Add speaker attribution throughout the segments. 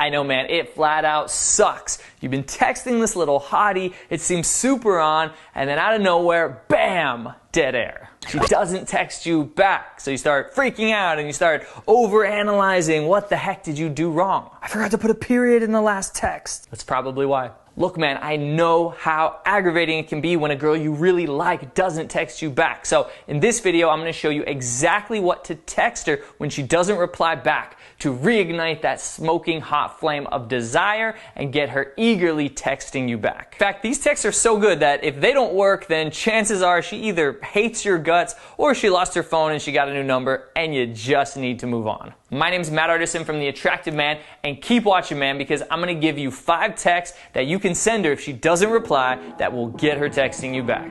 Speaker 1: I know, man, it flat out sucks. You've been texting this little hottie, it seems super on, and then out of nowhere, bam, dead air. She doesn't text you back, so you start freaking out and you start overanalyzing. What the heck did you do wrong? I forgot to put a period in the last text. That's probably why. Look, man, I know how aggravating it can be when a girl you really like doesn't text you back. So in this video, I'm going to show you exactly what to text her when she doesn't reply back to reignite that smoking hot flame of desire and get her eagerly texting you back. In fact, these texts are so good that if they don't work, then chances are she either hates your guts or she lost her phone and she got a new number and you just need to move on. My name is Matt Artisan from The Attractive Man, and keep watching, man, because I'm going to give you 5 texts that you can send her if she doesn't reply that will get her texting you back.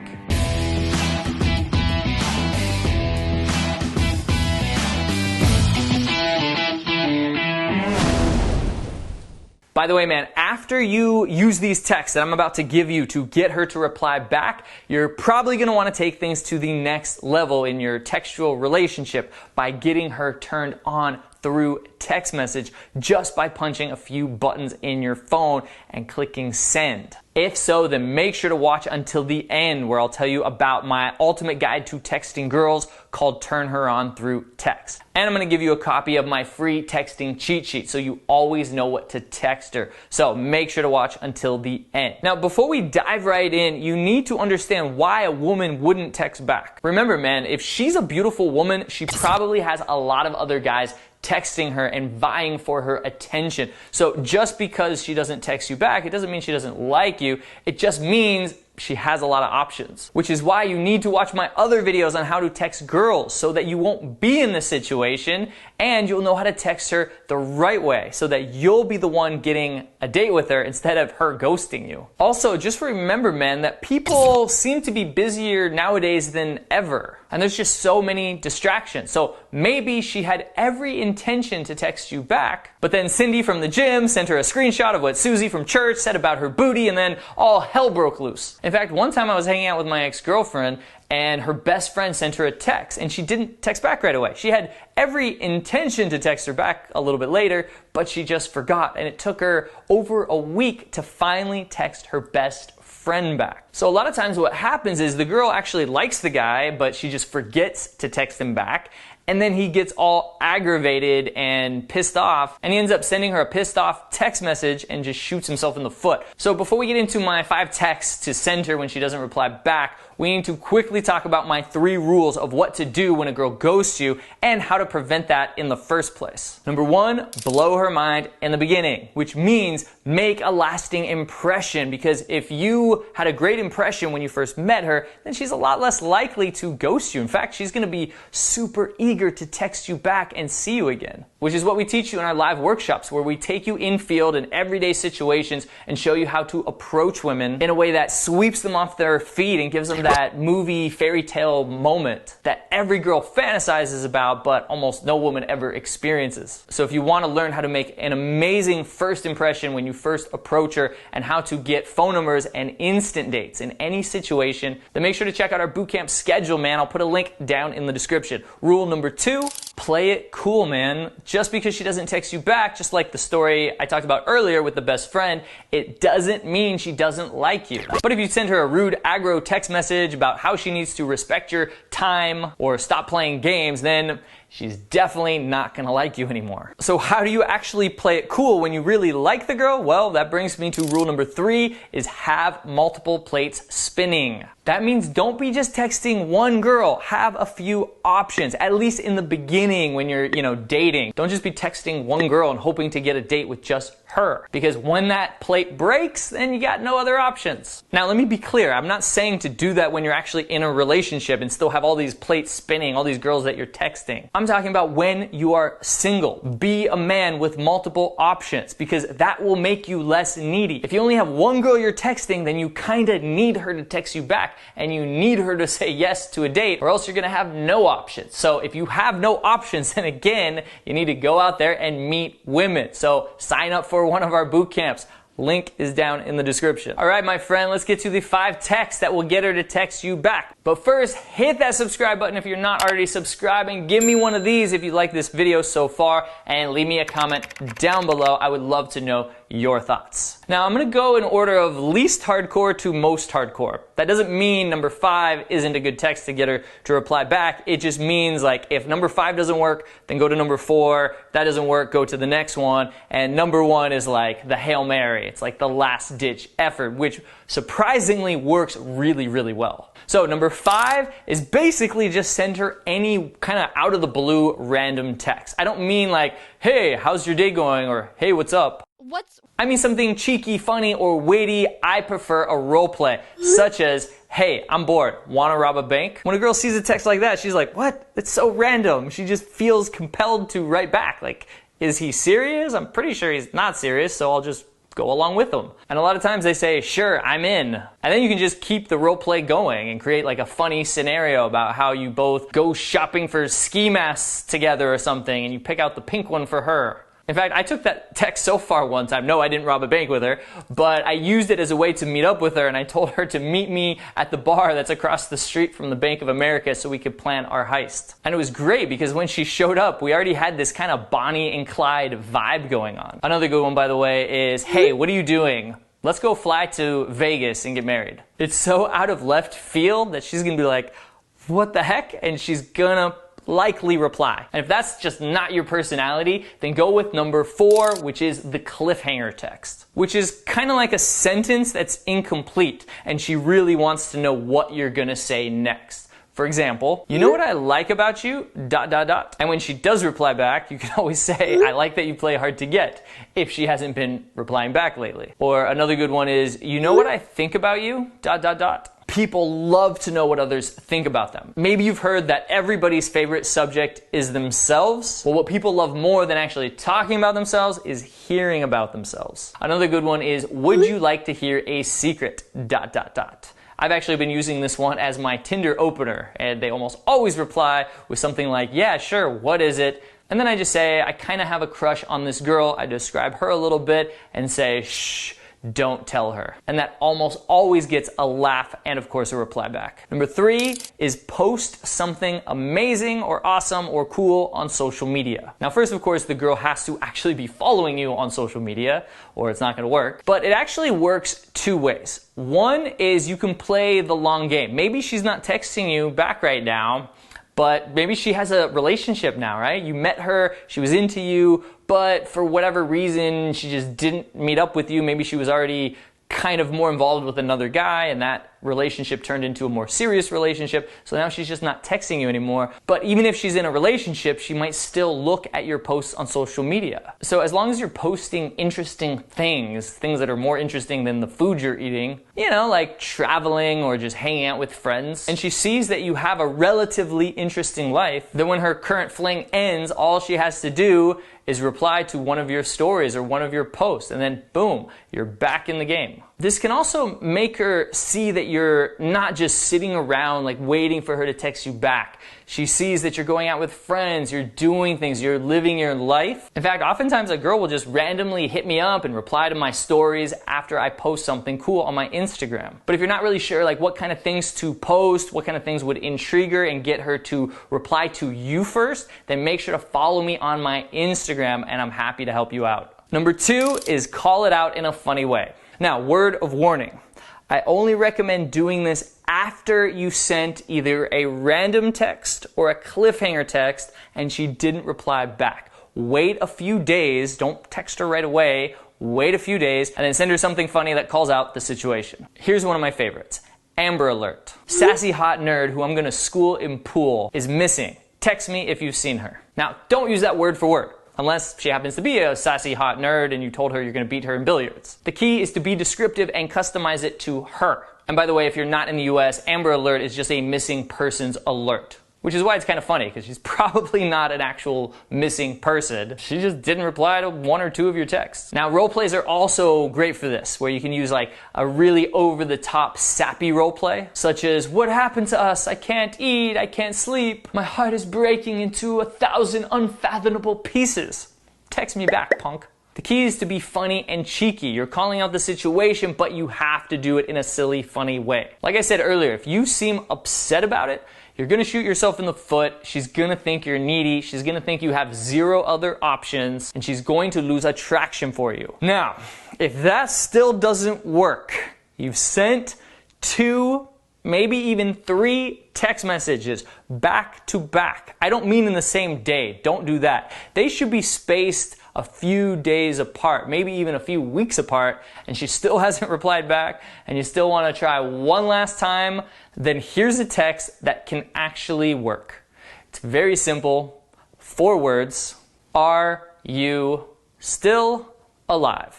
Speaker 1: By the way, man, after you use these texts that I'm about to give you to get her to reply back, you're probably going to want to take things to the next level in your textual relationship by getting her turned on through text message just by punching a few buttons in your phone and clicking send. If so, then make sure to watch until the end where I'll tell you about my ultimate guide to texting girls called Turn Her On Through Text. And I'm going to give you a copy of my free texting cheat sheet so you always know what to text her. So make sure to watch until the end. Now, before we dive right in, you need to understand why a woman wouldn't text back. Remember, man, if she's a beautiful woman, she probably has a lot of other guys texting her and vying for her attention. So just because she doesn't text you back, it doesn't mean she doesn't like you. It just means she has a lot of options, which is why you need to watch my other videos on how to text girls so that you won't be in this situation and you'll know how to text her the right way so that you'll be the one getting a date with her instead of her ghosting you. Also, just remember, man, that people seem to be busier nowadays than ever. And there's just so many distractions. So maybe she had every intention to text you back, but then Cindy from the gym sent her a screenshot of what Susie from church said about her booty, and then all hell broke loose. In fact, one time I was hanging out with my ex-girlfriend and her best friend sent her a text and she didn't text back right away. She had every intention to text her back a little bit later, but she just forgot, and it took her over a week to finally text her best friend back. So a lot of times what happens is the girl actually likes the guy, but she just forgets to text him back. And then he gets all aggravated and pissed off, and he ends up sending her a pissed off text message and just shoots himself in the foot. So before we get into my 5 texts to send her when she doesn't reply back, we need to quickly talk about my 3 rules of what to do when a girl ghosts you and how to prevent that in the first place. Number 1, blow her mind in the beginning, which means make a lasting impression, because if you had a great impression when you first met her, then she's a lot less likely to ghost you. In fact, she's going to be super eager to text you back and see you again, which is what we teach you in our live workshops, where we take you in field in everyday situations and show you how to approach women in a way that sweeps them off their feet and gives them that movie fairy tale moment that every girl fantasizes about but almost no woman ever experiences. So if you want to learn how to make an amazing first impression when you first approach her and how to get phone numbers and instant dates in any situation, then make sure to check out our bootcamp schedule, man. I'll put a link down in the description. Rule number 2, play it cool, man. Just because she doesn't text you back, just like the story I talked about earlier with the best friend, it doesn't mean she doesn't like you. But if you send her a rude aggro text message about how she needs to respect your time or stop playing games, then she's definitely not gonna like you anymore. So how do you actually play it cool when you really like the girl? Well, that brings me to rule number 3, is have multiple plates spinning. That means don't be just texting one girl. Have a few options, at least in the beginning when you're, dating. Don't just be texting one girl and hoping to get a date with just her, because when that plate breaks, then you got no other options. Now, let me be clear. I'm not saying to do that when you're actually in a relationship and still have all these plates spinning, all these girls that you're texting. I'm talking about when you are single. Be a man with multiple options, because that will make you less needy. If you only have one girl you're texting, then you kind of need her to text you back, and you need her to say yes to a date, or else you're gonna have no options. So if you have no options, then again, you need to go out there and meet women. So sign up for one of our boot camps. Link is down in the description. All right, my friend, let's get to the 5 texts that will get her to text you back. But first, hit that subscribe button if you're not already subscribing. Give me one of these if you like this video so far, and leave me a comment down below. I would love to know your thoughts. Now, I'm gonna go in order of least hardcore to most hardcore. That doesn't mean number 5 isn't a good text to get her to reply back. It just means like if number 5 doesn't work, then go to number 4. That doesn't work, go to the next one. And number 1 is like the Hail Mary. It's like the last ditch effort, which surprisingly works really, really well. So number 5 is basically just send her any kind of out of the blue random text. I don't mean like, hey, how's your day going? Or hey, what's up? I mean something cheeky, funny, or witty. I prefer a role play, such as, hey, I'm bored, wanna rob a bank? When a girl sees a text like that, she's like, what? It's so random. She just feels compelled to write back. Like, is he serious? I'm pretty sure he's not serious, so I'll just go along with them. And a lot of times they say, sure, I'm in. And then you can just keep the role play going and create like a funny scenario about how you both go shopping for ski masks together or something, and you pick out the pink one for her. In fact, I took that text so far one time. No, I didn't rob a bank with her, but I used it as a way to meet up with her, and I told her to meet me at the bar that's across the street from the Bank of America so we could plan our heist. And it was great because when she showed up, we already had this kind of Bonnie and Clyde vibe going on. Another good one, by the way, is, hey, what are you doing? Let's go fly to Vegas and get married. It's so out of left field that she's gonna be like, what the heck? And she's gonna likely reply. And if that's just not your personality, then go with number 4, which is the cliffhanger text, which is kind of like a sentence that's incomplete, and she really wants to know what you're gonna say next. For example, you know what I like about you, ... And when she does reply back, you can always say, I like that you play hard to get, if she hasn't been replying back lately. Or another good one is, you know what I think about you, ... People love to know what others think about them. Maybe you've heard that everybody's favorite subject is themselves. Well, what people love more than actually talking about themselves is hearing about themselves. Another good one is, would you like to hear a secret ... I've actually been using this one as my Tinder opener, and they almost always reply with something like, yeah, sure, what is it? And then I just say, I kind of have a crush on this girl. I describe her a little bit and say, shh, don't tell her. And that almost always gets a laugh and of course a reply back. Number 3 is post something amazing or awesome or cool on social media. Now first, of course, the girl has to actually be following you on social media or it's not gonna work. But it actually works 2 ways. One is you can play the long game. Maybe she's not texting you back right now, but maybe she has a relationship now, right? You met her, she was into you, but for whatever reason, she just didn't meet up with you. Maybe she was already kind of more involved with another guy, and that relationship turned into a more serious relationship, so now she's just not texting you anymore. But even if she's in a relationship, she might still look at your posts on social media. So as long as you're posting interesting things that are more interesting than the food you're eating, you know, like traveling or just hanging out with friends, and she sees that you have a relatively interesting life, then when her current fling ends, all she has to do is reply to one of your stories or one of your posts, and then boom, you're back in the game. This can also make her see that you're not just sitting around like waiting for her to text you back. She sees that you're going out with friends, you're doing things, you're living your life. In fact, oftentimes a girl will just randomly hit me up and reply to my stories after I post something cool on my Instagram. But if you're not really sure like what kind of things to post, what kind of things would intrigue her and get her to reply to you first, then make sure to follow me on my Instagram and I'm happy to help you out. Number 2 is call it out in a funny way. Now, word of warning. I only recommend doing this after you sent either a random text or a cliffhanger text and she didn't reply back. Wait a few days, don't text her right away, wait a few days, and then send her something funny that calls out the situation. Here's one of my favorites. Amber Alert. Sassy hot nerd who I'm gonna school in pool is missing. Text me if you've seen her. Now, don't use that word for word, unless she happens to be a sassy hot nerd and you told her you're going to beat her in billiards. The key is to be descriptive and customize it to her. And by the way, if you're not in the US, Amber Alert is just a missing persons alert. Which is why it's kind of funny, because she's probably not an actual missing person. She just didn't reply to 1 or 2 of your texts. Now, role plays are also great for this, where you can use like a really over-the-top sappy role play, such as, what happened to us? I can't eat, I can't sleep. My heart is breaking into 1,000 unfathomable pieces. Text me back, punk. The key is to be funny and cheeky. You're calling out the situation, but you have to do it in a silly, funny way. Like I said earlier, if you seem upset about it, you're gonna shoot yourself in the foot. She's gonna think you're needy. She's gonna think you have zero other options, and she's going to lose attraction for you. Now, if that still doesn't work, you've sent 2, maybe even 3 text messages back to back. I don't mean in the same day. Don't do that. They should be spaced a few days apart, maybe even a few weeks apart, and she still hasn't replied back, and you still want to try one last time, then here's a text that can actually work. It's very simple. 4 words. Are you still alive?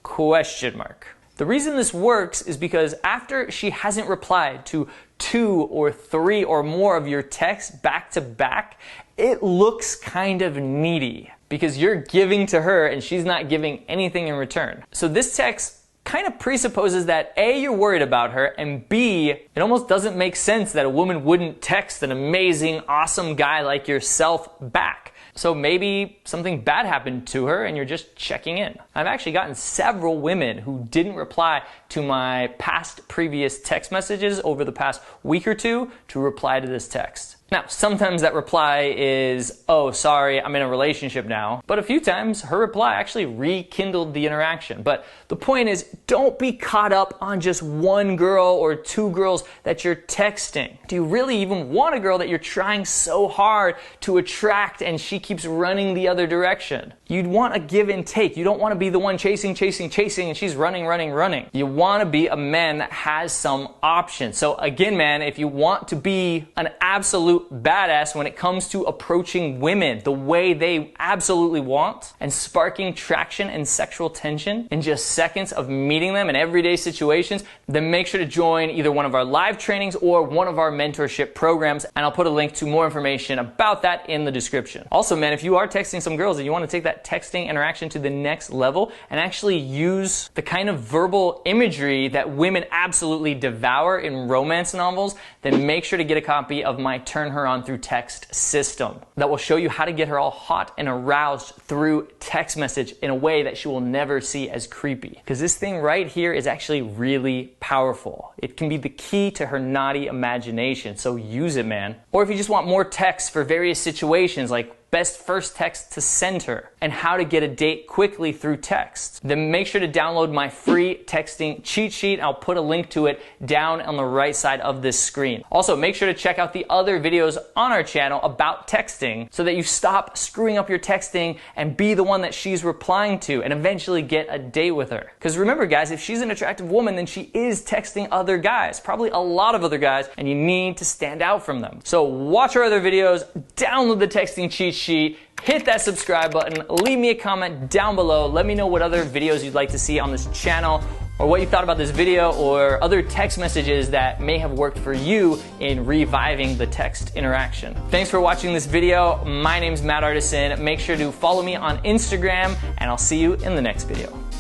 Speaker 1: Question mark. The reason this works is because after she hasn't replied to 2 or 3 or more of your texts back to back, it looks kind of needy because you're giving to her and she's not giving anything in return. So this text kind of presupposes that A, you're worried about her, and B, it almost doesn't make sense that a woman wouldn't text an amazing, awesome guy like yourself back. So maybe something bad happened to her and you're just checking in. I've actually gotten several women who didn't reply to my previous text messages over the past week or 2 to reply to this text. Now, sometimes that reply is, oh, sorry, I'm in a relationship now. But a few times, her reply actually rekindled the interaction. But the point is, don't be caught up on just 1 girl or 2 girls that you're texting. Do you really even want a girl that you're trying so hard to attract and she keeps running the other direction? You'd want a give and take. You don't want to be the one chasing, and she's running. You want to be a man that has some options. So again, man, if you want to be an absolute badass when it comes to approaching women the way they absolutely want and sparking traction and sexual tension in just seconds of meeting them in everyday situations, then make sure to join either one of our live trainings or one of our mentorship programs, and I'll put a link to more information about that in the description. Also, man, if you are texting some girls and you want to take that texting interaction to the next level and actually use the kind of verbal imagery that women absolutely devour in romance novels, then make sure to get a copy of my Turn Her On Through Text system that will show you how to get her all hot and aroused through text message in a way that she will never see as creepy. Because this thing right here is actually really powerful. It can be the key to her naughty imagination, so use it, man. Or if you just want more texts for various situations like best first text to send her, and how to get a date quickly through text, then make sure to download my free texting cheat sheet. I'll put a link to it down on the right side of this screen. Also, make sure to check out the other videos on our channel about texting so that you stop screwing up your texting and be the one that she's replying to and eventually get a date with her. Because remember, guys, if she's an attractive woman, then she is texting other guys, probably a lot of other guys, and you need to stand out from them. So watch our other videos, download the texting cheat sheet, hit that subscribe button, leave me a comment down below. Let me know what other videos you'd like to see on this channel, or what you thought about this video, or other text messages that may have worked for you in reviving the text interaction. Thanks for watching this video. My name's Matt Artisan. Make sure to follow me on Instagram, and I'll see you in the next video.